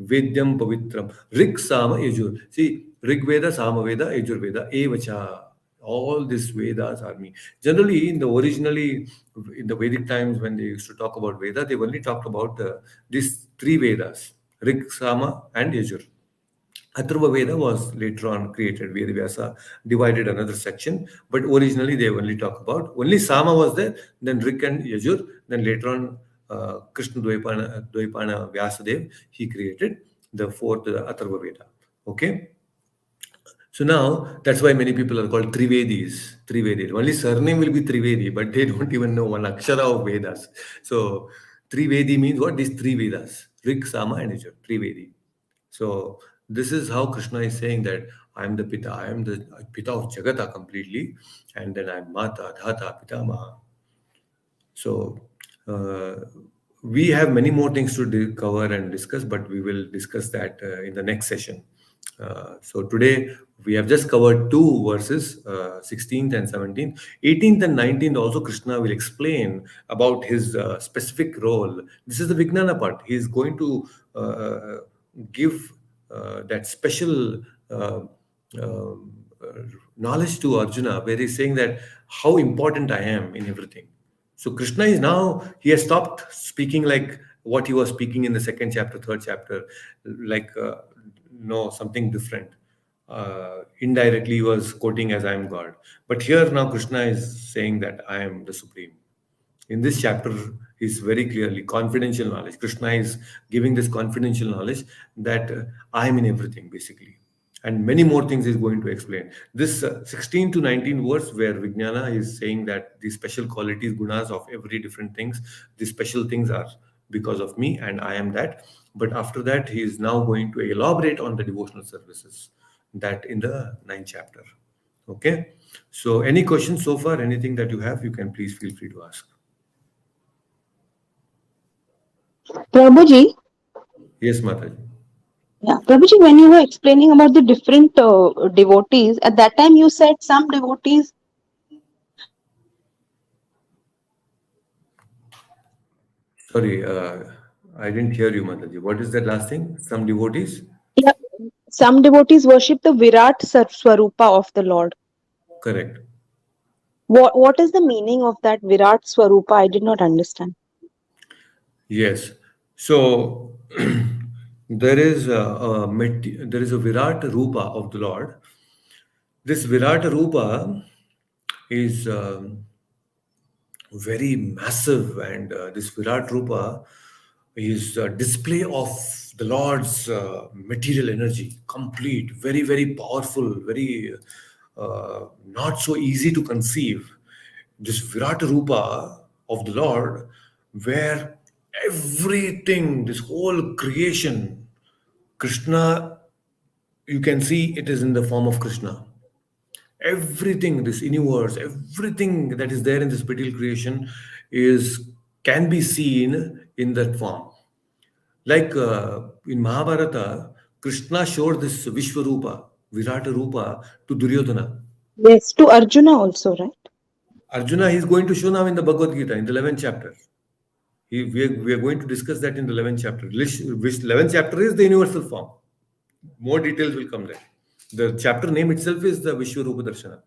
Vidyam Pavitram. Rig Sama Yajur. See, Rig Veda, Sama Veda, Yajur Veda, Evacha. All these Vedas are me. Generally, originally in the Vedic times when they used to talk about Veda, they only talked about these three Vedas, Rig, Sama, and Yajur. Atharva Veda was later on created. Veda Vyasa divided another section, but originally they only talk about only Sama was there, then Rik and Yajur, then later on Krishna Dvaipana Vyasadev, he created the fourth Atharva Veda. Okay. So now that's why many people are called Trivedis. Trivedi. Only surname will be Trivedi, but they don't even know one akshara of Vedas. So Trivedi means what? These three Vedas: Rig, Sama, and Yajur. Trivedi. So this is how Krishna is saying that I am the Pita, I am the Pita of Jagata completely, and then I am Mata, Dhata, Pitamaha. So uh, we have many more things to cover and discuss, but we will discuss that in the next session. So today we have just covered two verses, 16th and 17th. 18th and 19th also Krishna will explain about his specific role. This is the Vijnana part. He is going to give that special uh, knowledge to Arjuna, where he's saying that how important I am in everything. So Krishna is now, he has stopped speaking like what he was speaking in the second chapter, third chapter, like no, something different. Indirectly, he was quoting as I am God. But here now, Krishna is saying that I am the Supreme. In this chapter is very clearly confidential knowledge. Krishna is giving this confidential knowledge that I am in everything basically, and many more things is going to explain. This 16 to 19 words where Vijnana is saying that the special qualities, gunas of every different things, the special things are because of me and I am that. But after that he is now going to elaborate on the devotional services, that in the ninth chapter. Okay, so any questions so far, anything that you have, you can please feel free to ask. Prabhuji, Yes, Mataji. yeah, Prabhuji, when you were explaining about the different devotees, at that time you said some devotees. Sorry, I didn't hear you, Mataji. What is that last thing? Some devotees? Yeah, some devotees worship the Virat Swarupa of the Lord. Correct. What is the meaning of that Virat Swarupa? I did not understand. Yes. So there is a Virat Rupa of the Lord. This Virat Rupa is very massive, and this Virat Rupa is a display of the Lord's material energy, complete, very, very powerful, very not so easy to conceive. This Virat Rupa of the Lord, where everything, this whole creation, Krishna, you can see it is in the form of Krishna. Everything, this universe, everything that is there in this material creation is can be seen in that form. Like in Mahabharata, Krishna showed this Vishwarupa, Virata Rupa to Duryodhana. Yes, to Arjuna also, right? Arjuna he is going to show now in the Bhagavad Gita in the 11th chapter. We are going to discuss that in the 11th chapter. Which 11th chapter is the universal form. More details will come there. The chapter name itself is the Vishwarupa Darshana.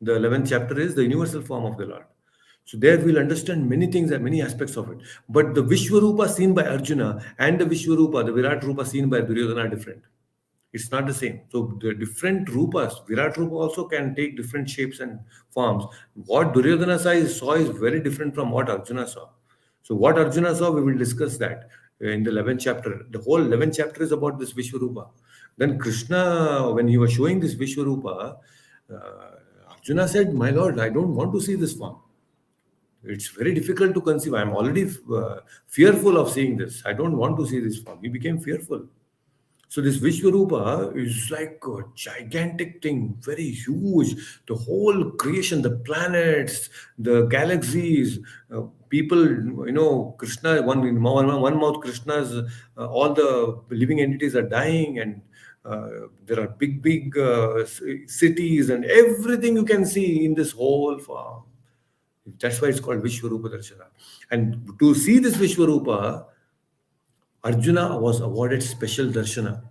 The 11th chapter is the universal form of the Lord. So there we'll understand many things and many aspects of it. But the Vishwarupa seen by Arjuna and the Vishwarupa, the Virat Rupa seen by Duryodhana are different. It's not the same. So the different rupas, Virat Rupa also can take different shapes and forms. What Duryodhana saw is very different from what Arjuna saw. So what Arjuna saw, we will discuss that in the 11th chapter. The whole 11th chapter is about this Vishwarupa. Then Krishna, when he was showing this Vishwarupa, Arjuna said, "My Lord, I don't want to see this form. It's very difficult to conceive. I'm already fearful of seeing this. I don't want to see this form." He became fearful. So this Vishwarupa is like a gigantic thing, very huge. The whole creation, the planets, the galaxies, people, Krishna, one mouth, Krishna's, all the living entities are dying, and there are big, big cities, and everything you can see in this whole form. That's why it's called Vishwarupa Darshana. And to see this Vishwarupa, Arjuna was awarded special darshana.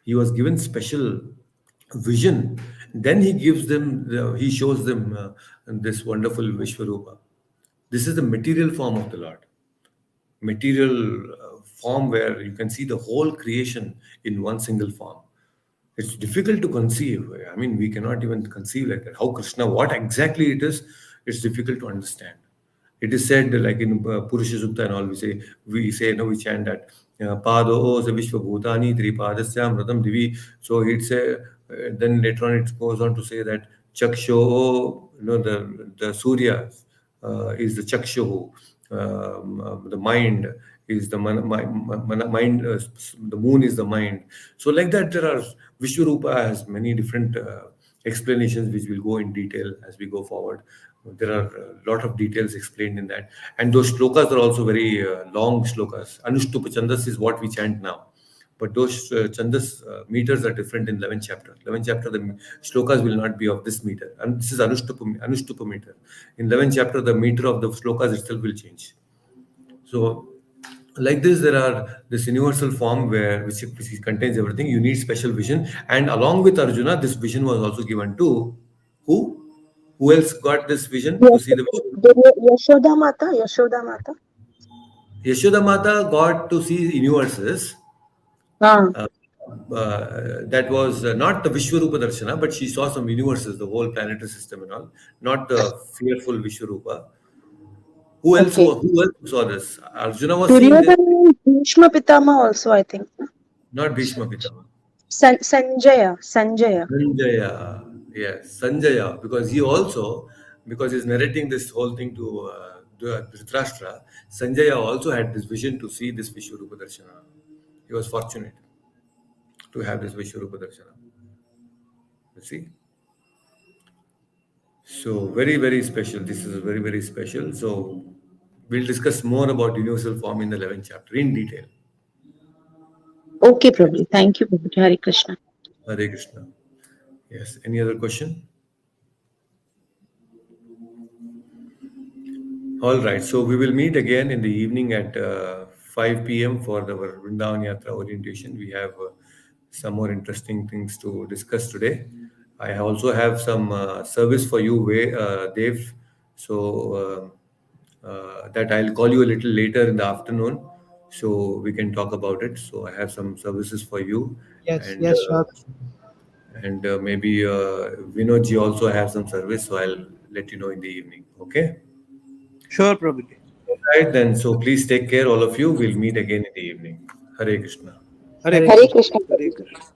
He was given special vision. Then he shows them this wonderful Vishwarupa. This is the material form of the Lord. Material form where you can see the whole creation in one single form. It's difficult to conceive. I mean, we cannot even conceive like that. How Krishna, what exactly it is, it's difficult to understand. It is said like in Purusha Sukta and all, we chant that Pado se Vishwa Bhutani Tripadasya Mratam Divi. So then later on it goes on to say that Chaksho, the Surya is the Chakshu, the mind is the mind, the moon is the mind. So like that, there are Vishwarupa has many different explanations, which will go in detail as we go forward. There are a lot of details explained in that, and those shlokas are also very long shlokas. Anushtupa Chandas is what we chant now, but those Chandas meters are different in 11th chapter. 11th chapter, the shlokas will not be of this meter, and this is Anushtupa meter. In 11th chapter, the meter of the shlokas itself will change. So, like this, there are this universal form which contains everything. You need special vision, and along with Arjuna, this vision was also given to who? Who else got this vision to Yes, see the vision? Yashoda Mata, Yashoda Mata. Yashoda Mata got to see universes. Ah, that was not the Vishwarupa Darshana, but she saw some universes, the whole planetary system and all, not the fearful Vishwarupa. Okay. Who else saw this? Arjuna was seeing this, Duryodhana, Bhishma Pitama also, I think. not Bhishma Pitama. Sanjaya. Sanjaya, yes, Sanjaya, because he also, because he's narrating this whole thing to Dhritarashtra, Sanjaya also had this vision to see this Vishwarupa Darshana. He was fortunate to have this Vishwarupa Darshana. You see? So, very, very special. This is very, very special. So, we'll discuss more about universal form in the 11th chapter in detail. Okay, Prabhu. Thank you, Prabhu. Hare Krishna. Hare Krishna. Yes. Any other question? All right. So we will meet again in the evening at 5 p.m. for our Vrindavan Yatra orientation. We have some more interesting things to discuss today. I also have some service for you, Dev. So that I'll call you a little later in the afternoon, so we can talk about it. So I have some services for you, Yes, and yes, sure. maybe Vinodji also have some service. So I'll let you know in the evening. Okay. Sure, Prabhuji. Right then, so please take care, all of you. We'll meet again in the evening. Hare Krishna. Hare Hare Krishna. Krishna, Hare Prabhu. Krishna.